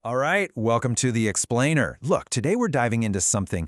All right, welcome to The Explainer. Look, today we're diving into something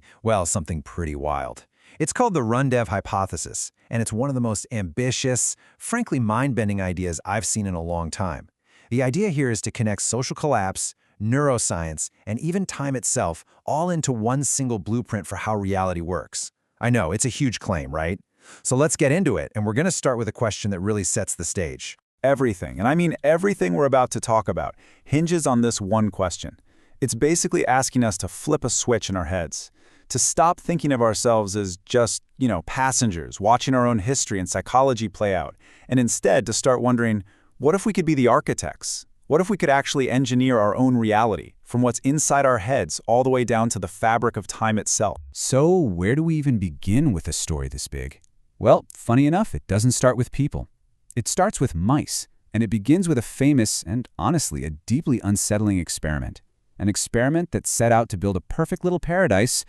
pretty wild. It's called the Rundev hypothesis, and it's one of the most ambitious, frankly mind-bending ideas I've seen in a long time. The idea here is to connect social collapse, neuroscience, and even time itself all into one single blueprint for how reality works. I know, it's a huge claim, right? So let's get into it, and we're going to start with a question that really sets the stage. Everything, and I mean everything we're about to talk about, hinges on this one question. It's basically asking us to flip a switch in our heads, to stop thinking of ourselves as just, passengers, watching our own history and psychology play out, and instead to start wondering, what if we could be the architects? What if we could actually engineer our own reality, from what's inside our heads all the way down to the fabric of time itself? So where do we even begin with a story this big? Well, funny enough, it doesn't start with people. It starts with mice, and it begins with a famous and, honestly, a deeply unsettling experiment. An experiment that set out to build a perfect little paradise,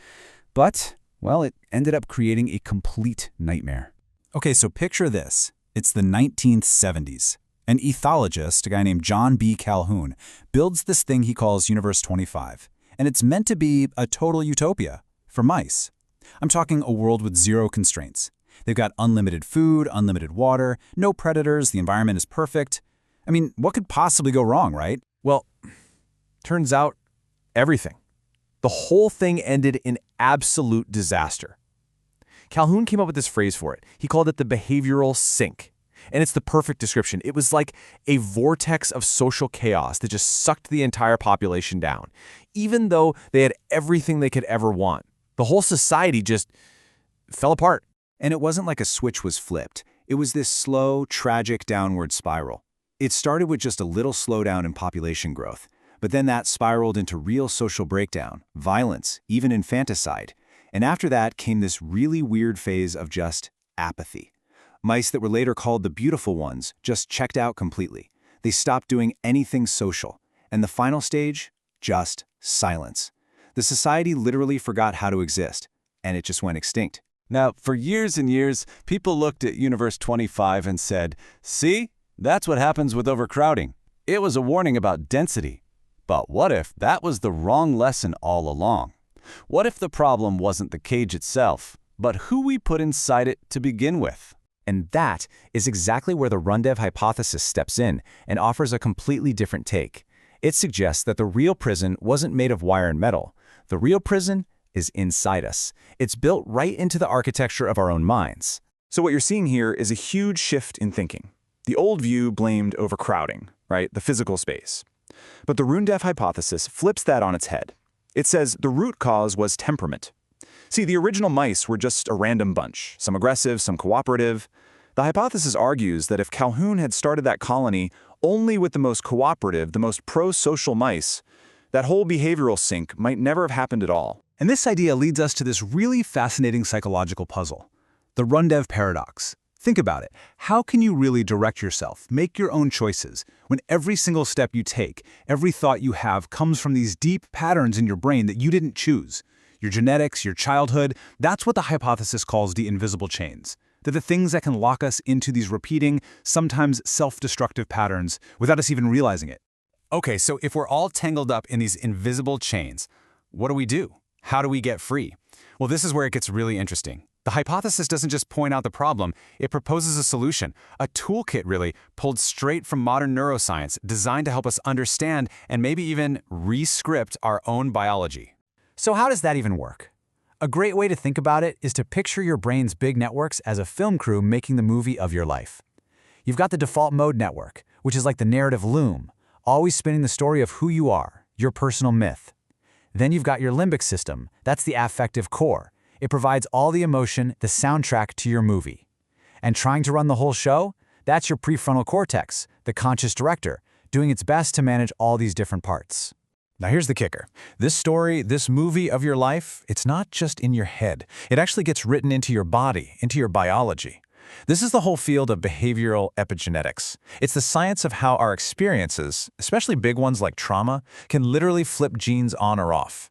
but, well, it ended up creating a complete nightmare. Okay, so picture this. It's the 1970s. An ethologist, a guy named John B. Calhoun, builds this thing he calls Universe 25, and it's meant to be a total utopia for mice. I'm talking a world with zero constraints. They've got unlimited food, unlimited water, no predators, the environment is perfect. I mean, what could possibly go wrong, right? Well, turns out everything. The whole thing ended in absolute disaster. Calhoun came up with this phrase for it. He called it the behavioral sink. And it's the perfect description. It was like a vortex of social chaos that just sucked the entire population down. Even though they had everything they could ever want, the whole society just fell apart. And it wasn't like a switch was flipped. It was this slow, tragic downward spiral. It started with just a little slowdown in population growth, but then that spiraled into real social breakdown, violence, even infanticide. And after that came this really weird phase of just apathy. Mice that were later called the beautiful ones just checked out completely. They stopped doing anything social. And the final stage? Just silence. The society literally forgot how to exist, and it just went extinct. Now, for years and years, people looked at Universe 25 and said, see, that's what happens with overcrowding. It was a warning about density. But what if that was the wrong lesson all along? What if the problem wasn't the cage itself, but who we put inside it to begin with? And that is exactly where the Rundev hypothesis steps in and offers a completely different take. It suggests that the real prison wasn't made of wire and metal. The real prison is inside us. It's built right into the architecture of our own minds. So what you're seeing here is a huge shift in thinking. The old view blamed overcrowding, right? The physical space. But the Rundev hypothesis flips that on its head. It says the root cause was temperament. See, the original mice were just a random bunch, some aggressive, some cooperative. The hypothesis argues that if Calhoun had started that colony only with the most cooperative, the most prosocial mice, that whole behavioral sink might never have happened at all. And this idea leads us to this really fascinating psychological puzzle, the Rundev paradox. Think about it. How can you really direct yourself, make your own choices, when every single step you take, every thought you have comes from these deep patterns in your brain that you didn't choose? Your genetics, your childhood, that's what the hypothesis calls the invisible chains. They're the things that can lock us into these repeating, sometimes self-destructive patterns without us even realizing it. Okay, so if we're all tangled up in these invisible chains, what do we do? How do we get free? Well, this is where it gets really interesting. The hypothesis doesn't just point out the problem, it proposes a solution, a toolkit really, pulled straight from modern neuroscience, designed to help us understand and maybe even re-script our own biology. So how does that even work? A great way to think about it is to picture your brain's big networks as a film crew making the movie of your life. You've got the default mode network, which is like the narrative loom, always spinning the story of who you are, your personal myth. Then you've got your limbic system. That's the affective core. It provides all the emotion, the soundtrack to your movie. And trying to run the whole show? That's your prefrontal cortex, the conscious director, doing its best to manage all these different parts. Now here's the kicker. This story, this movie of your life, it's not just in your head. It actually gets written into your body, into your biology. This is the whole field of behavioral epigenetics. It's the science of how our experiences, especially big ones like trauma, can literally flip genes on or off.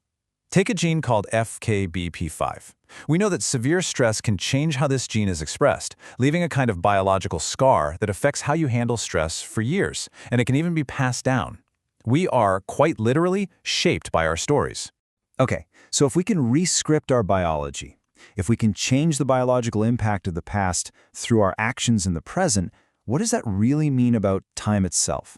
Take a gene called FKBP5. We know that severe stress can change how this gene is expressed, leaving a kind of biological scar that affects how you handle stress for years, and it can even be passed down. We are, quite literally, shaped by our stories. Okay, so if we can re-script our biology, if we can change the biological impact of the past through our actions in the present, what does that really mean about time itself?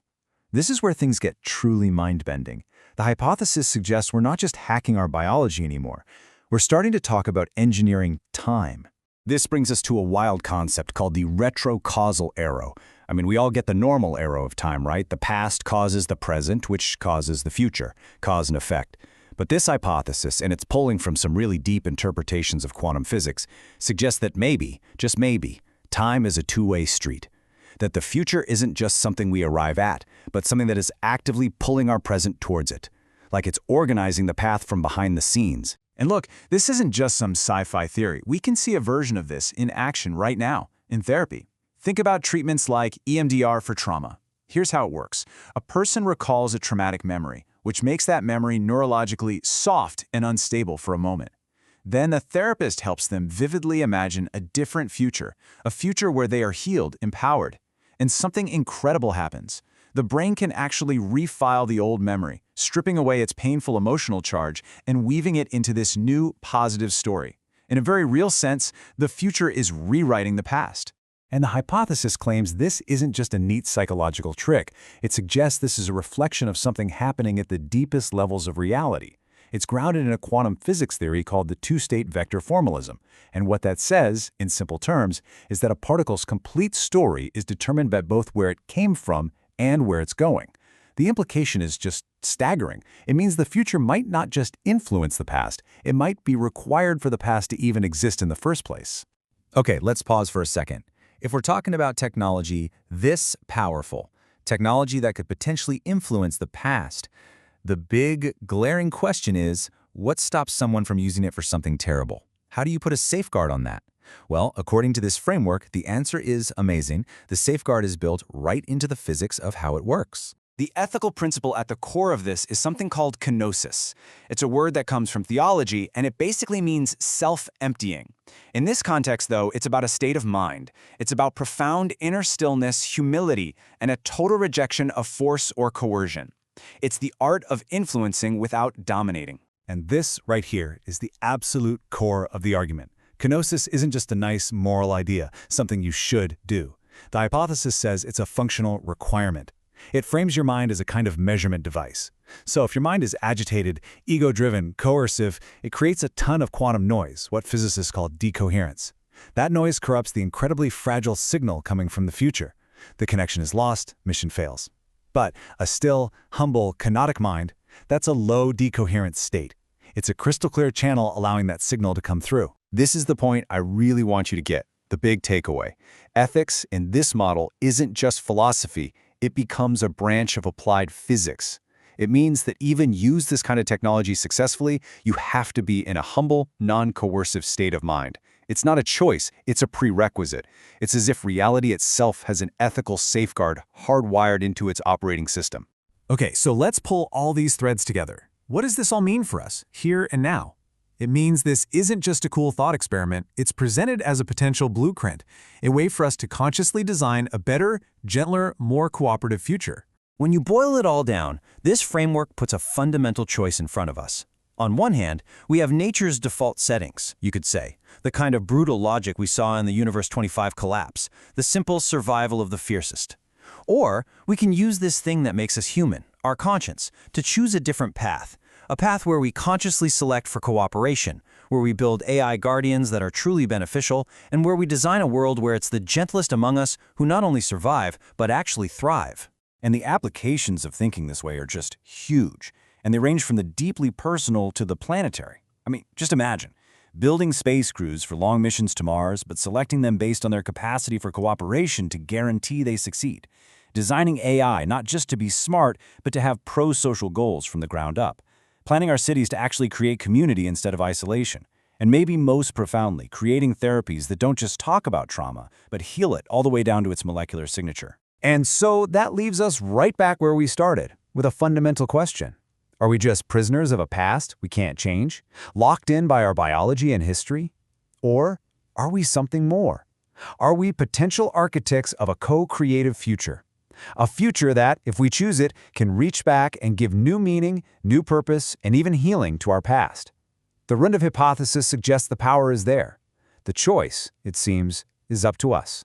This is where things get truly mind-bending. The hypothesis suggests we're not just hacking our biology anymore. We're starting to talk about engineering time. This brings us to a wild concept called the retrocausal arrow. I mean, we all get the normal arrow of time, right? The past causes the present, which causes the future, cause and effect. But this hypothesis, and it's pulling from some really deep interpretations of quantum physics, suggests that maybe, just maybe, time is a two-way street. That the future isn't just something we arrive at, but something that is actively pulling our present towards it. Like it's organizing the path from behind the scenes. And look, this isn't just some sci-fi theory. We can see a version of this in action right now, in therapy. Think about treatments like EMDR for trauma. Here's how it works. A person recalls a traumatic memory, which makes that memory neurologically soft and unstable for a moment. Then the therapist helps them vividly imagine a different future, a future where they are healed, empowered. And something incredible happens. The brain can actually refile the old memory, stripping away its painful emotional charge and weaving it into this new, positive story. In a very real sense, the future is rewriting the past. And the hypothesis claims this isn't just a neat psychological trick. It suggests this is a reflection of something happening at the deepest levels of reality. It's grounded in a quantum physics theory called the two-state vector formalism. And what that says, in simple terms, is that a particle's complete story is determined by both where it came from and where it's going. The implication is just staggering. It means the future might not just influence the past, it might be required for the past to even exist in the first place. Okay, let's pause for a second. If we're talking about technology this powerful, technology that could potentially influence the past, the big, glaring question is, what stops someone from using it for something terrible? How do you put a safeguard on that? Well, according to this framework, the answer is amazing. The safeguard is built right into the physics of how it works. The ethical principle at the core of this is something called kenosis. It's a word that comes from theology, and it basically means self-emptying. In this context, though, it's about a state of mind. It's about profound inner stillness, humility, and a total rejection of force or coercion. It's the art of influencing without dominating. And this right here is the absolute core of the argument. Kenosis isn't just a nice moral idea, something you should do. The hypothesis says it's a functional requirement. It frames your mind as a kind of measurement device. So if your mind is agitated, ego-driven, coercive, it creates a ton of quantum noise, what physicists call decoherence. That noise corrupts the incredibly fragile signal coming from the future. The connection is lost, mission fails. But a still, humble, kenotic mind, that's a low decoherence state. It's a crystal clear channel allowing that signal to come through. This is the point I really want you to get, the big takeaway. Ethics in this model isn't just philosophy, it becomes a branch of applied physics. It means that even use this kind of technology successfully, you have to be in a humble, non-coercive state of mind. It's not a choice, it's a prerequisite. It's as if reality itself has an ethical safeguard hardwired into its operating system. Okay, so let's pull all these threads together. What does this all mean for us, here and now? It means this isn't just a cool thought experiment, it's presented as a potential blueprint, a way for us to consciously design a better, gentler, more cooperative future. When you boil it all down, this framework puts a fundamental choice in front of us. On one hand, we have nature's default settings, you could say, the kind of brutal logic we saw in the Universe 25 collapse, the simple survival of the fiercest. Or we can use this thing that makes us human, our conscience, to choose a different path, a path where we consciously select for cooperation, where we build AI guardians that are truly beneficial, and where we design a world where it's the gentlest among us who not only survive, but actually thrive. And the applications of thinking this way are just huge, and they range from the deeply personal to the planetary. I mean, just imagine, building space crews for long missions to Mars, but selecting them based on their capacity for cooperation to guarantee they succeed. Designing AI not just to be smart, but to have prosocial goals from the ground up. Planning our cities to actually create community instead of isolation. And maybe most profoundly, creating therapies that don't just talk about trauma, but heal it all the way down to its molecular signature. And so that leaves us right back where we started, with a fundamental question. Are we just prisoners of a past we can't change, locked in by our biology and history? Or are we something more? Are we potential architects of a co-creative future? A future that, if we choose it, can reach back and give new meaning, new purpose, and even healing to our past. The Rundev hypothesis suggests the power is there. The choice, it seems, is up to us.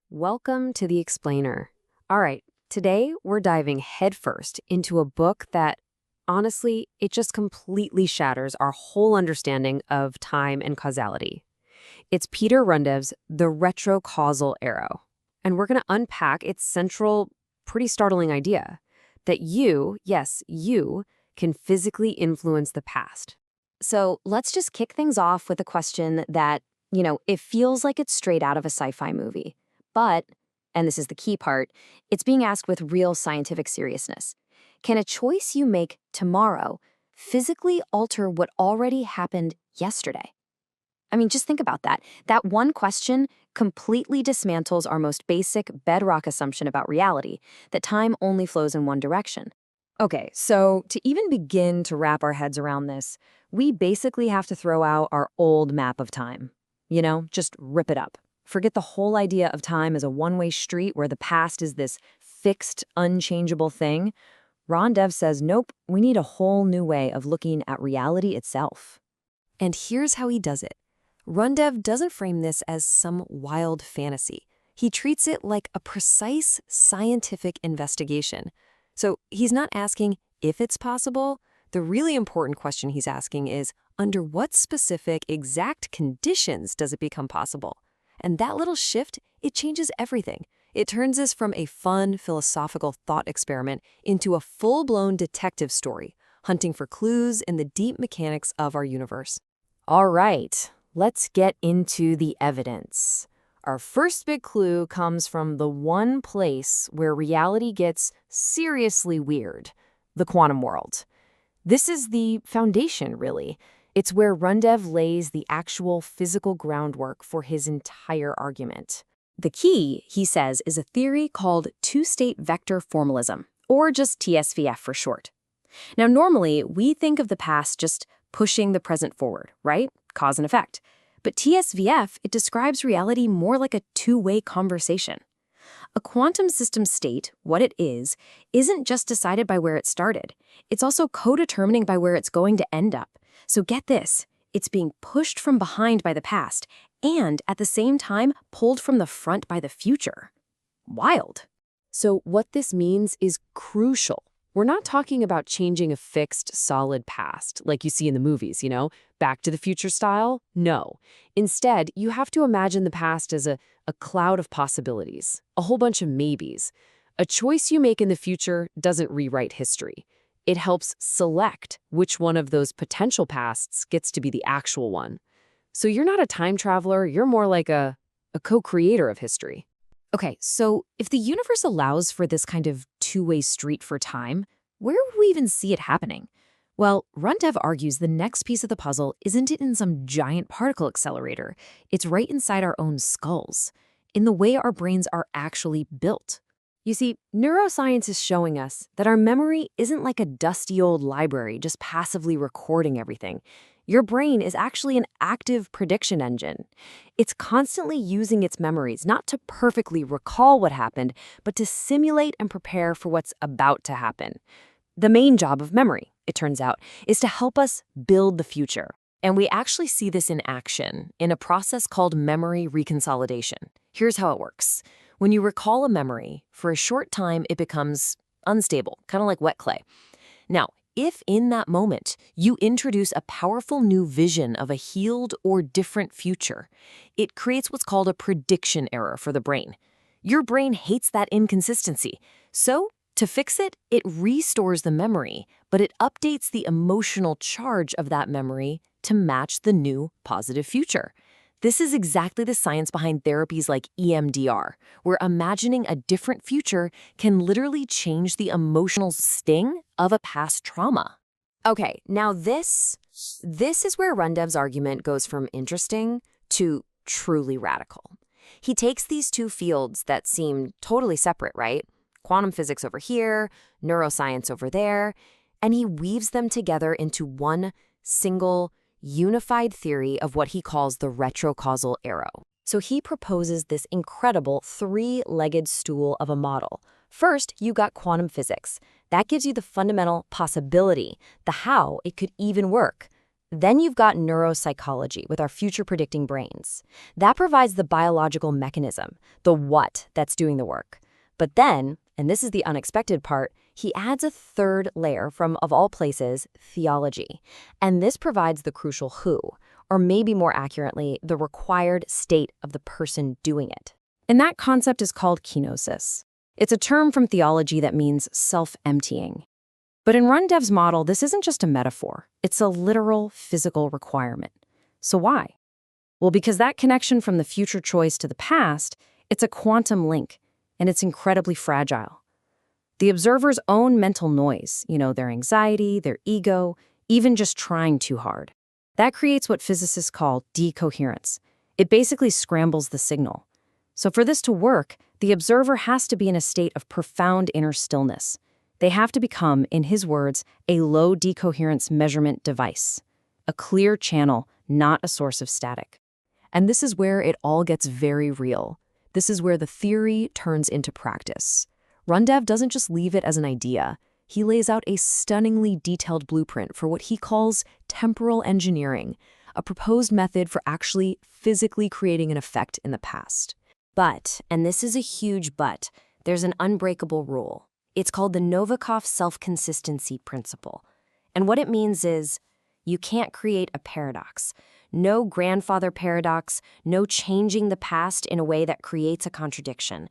Welcome to The Explainer. All right, today we're diving headfirst into a book that, honestly, it just completely shatters our whole understanding of time and causality. It's Peter Rundev's The Retrocausal Arrow. And we're going to unpack its central, pretty startling idea that you, yes, you, can physically influence the past. So let's just kick things off with a question that, it feels like it's straight out of a sci-fi movie. But, and this is the key part, it's being asked with real scientific seriousness. Can a choice you make tomorrow physically alter what already happened yesterday? I mean, just think about that. That one question completely dismantles our most basic bedrock assumption about reality, that time only flows in one direction. Okay, so to even begin to wrap our heads around this, we basically have to throw out our old map of time. Just rip it up. Forget the whole idea of time as a one-way street where the past is this fixed, unchangeable thing. Rundev says, nope, we need a whole new way of looking at reality itself. And here's how he does it. Rundev doesn't frame this as some wild fantasy. He treats it like a precise scientific investigation. So he's not asking if it's possible. The really important question he's asking is, under what specific, exact conditions does it become possible? And that little shift, it changes everything. It turns us from a fun, philosophical thought experiment into a full-blown detective story, hunting for clues in the deep mechanics of our universe. All right. Let's get into the evidence. Our first big clue comes from the one place where reality gets seriously weird, the quantum world. This is the foundation, really. It's where Rundev lays the actual physical groundwork for his entire argument. The key, he says, is a theory called two-state vector formalism, or just TSVF for short. Now, normally, we think of the past just pushing the present forward, right? Cause and effect. But TSVF, it describes reality more like a two-way conversation. A quantum system state, what it is, isn't just decided by where it started. It's also co-determining by where it's going to end up. So get this, it's being pushed from behind by the past, and at the same time, pulled from the front by the future. Wild. So what this means is crucial. We're not talking about changing a fixed, solid past, like you see in the movies, Back to the Future style? No. Instead, you have to imagine the past as a cloud of possibilities, a whole bunch of maybes. A choice you make in the future doesn't rewrite history. It helps select which one of those potential pasts gets to be the actual one. So you're not a time traveler, you're more like a co-creator of history. Okay, so if the universe allows for this kind of two-way street for time, where would we even see it happening? Well, Rundev argues the next piece of the puzzle isn't in some giant particle accelerator. It's right inside our own skulls, in the way our brains are actually built. You see, neuroscience is showing us that our memory isn't like a dusty old library just passively recording everything. Your brain is actually an active prediction engine. It's constantly using its memories not to perfectly recall what happened, but to simulate and prepare for what's about to happen. The main job of memory, it turns out, is to help us build the future. And we actually see this in action in a process called memory reconsolidation. Here's how it works. When you recall a memory, for a short time it becomes unstable, kind of like wet clay. Now, if in that moment you introduce a powerful new vision of a healed or different future, it creates what's called a prediction error for the brain. Your brain hates that inconsistency. So, to fix it, it restores the memory, but it updates the emotional charge of that memory to match the new positive future. This is exactly the science behind therapies like EMDR, where imagining a different future can literally change the emotional sting of a past trauma. Okay, now this is where Rundev's argument goes from interesting to truly radical. He takes these two fields that seem totally separate, right? Quantum physics over here, neuroscience over there, and he weaves them together into one single, unified theory of what he calls the retrocausal arrow. So he proposes this incredible three-legged stool of a model. First, you got quantum physics. That gives you the fundamental possibility, the how it could even work. Then you've got neuropsychology with our future-predicting brains. That provides the biological mechanism, the what that's doing the work. But then, and this is the unexpected part, he adds a third layer from, of all places, theology. And this provides the crucial who, or maybe more accurately, the required state of the person doing it. And that concept is called kenosis. It's a term from theology that means self-emptying. But in Rundev's model, this isn't just a metaphor. It's a literal physical requirement. So why? Well, because that connection from the future choice to the past, it's a quantum link, and it's incredibly fragile. The observer's own mental noise, their anxiety, their ego, even just trying too hard, that creates what physicists call decoherence. It basically scrambles the signal. So for this to work, the observer has to be in a state of profound inner stillness. They have to become, in his words, a low decoherence measurement device, a clear channel, not a source of static. And this is where it all gets very real. This is where the theory turns into practice. Rundev doesn't just leave it as an idea. He lays out a stunningly detailed blueprint for what he calls temporal engineering, a proposed method for actually physically creating an effect in the past. But, and this is a huge but, there's an unbreakable rule. It's called the Novikov self-consistency principle. And what it means is, you can't create a paradox. No grandfather paradox, no changing the past in a way that creates a contradiction.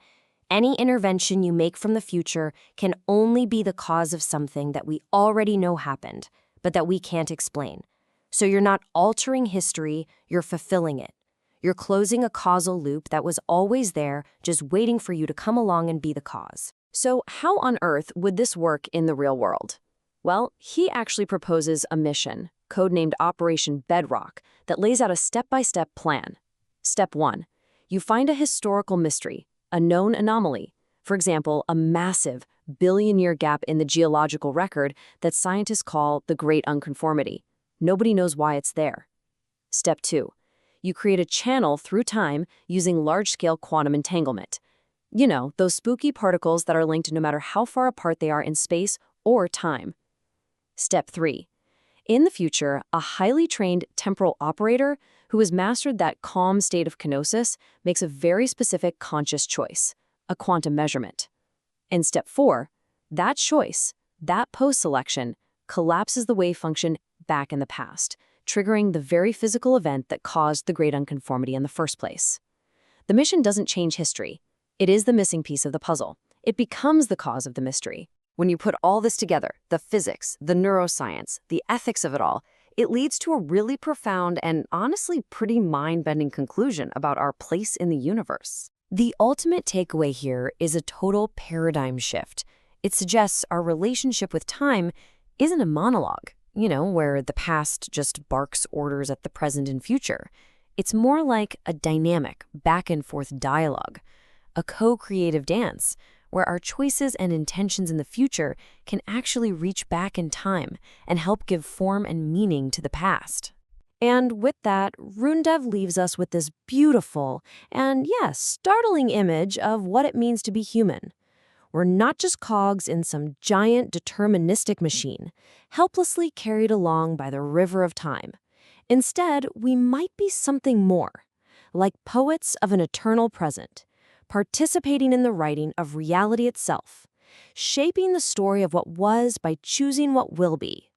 Any intervention you make from the future can only be the cause of something that we already know happened, but that we can't explain. So you're not altering history, you're fulfilling it. You're closing a causal loop that was always there, just waiting for you to come along and be the cause. So how on earth would this work in the real world? Well, he actually proposes a mission, codenamed Operation Bedrock, that lays out a step-by-step plan. Step 1. You find a historical mystery, a known anomaly. For example, a massive, billion-year gap in the geological record that scientists call the Great Unconformity. Nobody knows why it's there. Step 2. You create a channel through time using large-scale quantum entanglement. Those spooky particles that are linked no matter how far apart they are in space or time. Step 3. In the future, a highly trained temporal operator who has mastered that calm state of kenosis makes a very specific conscious choice, a quantum measurement. In step 4, that choice, that post-selection, collapses the wave function back in the past, triggering the very physical event that caused the Great Unconformity in the first place. The mission doesn't change history. It is the missing piece of the puzzle. It becomes the cause of the mystery. When you put all this together, the physics, the neuroscience, the ethics of it all, it leads to a really profound and honestly pretty mind-bending conclusion about our place in the universe. The ultimate takeaway here is a total paradigm shift. It suggests our relationship with time isn't a monologue, where the past just barks orders at the present and future. It's more like a dynamic, back-and-forth dialogue, a co-creative dance, where our choices and intentions in the future can actually reach back in time and help give form and meaning to the past. And with that, Rundev leaves us with this beautiful and, yes, startling image of what it means to be human. We're not just cogs in some giant deterministic machine, helplessly carried along by the river of time. Instead, we might be something more, like poets of an eternal present, participating in the writing of reality itself, shaping the story of what was by choosing what will be.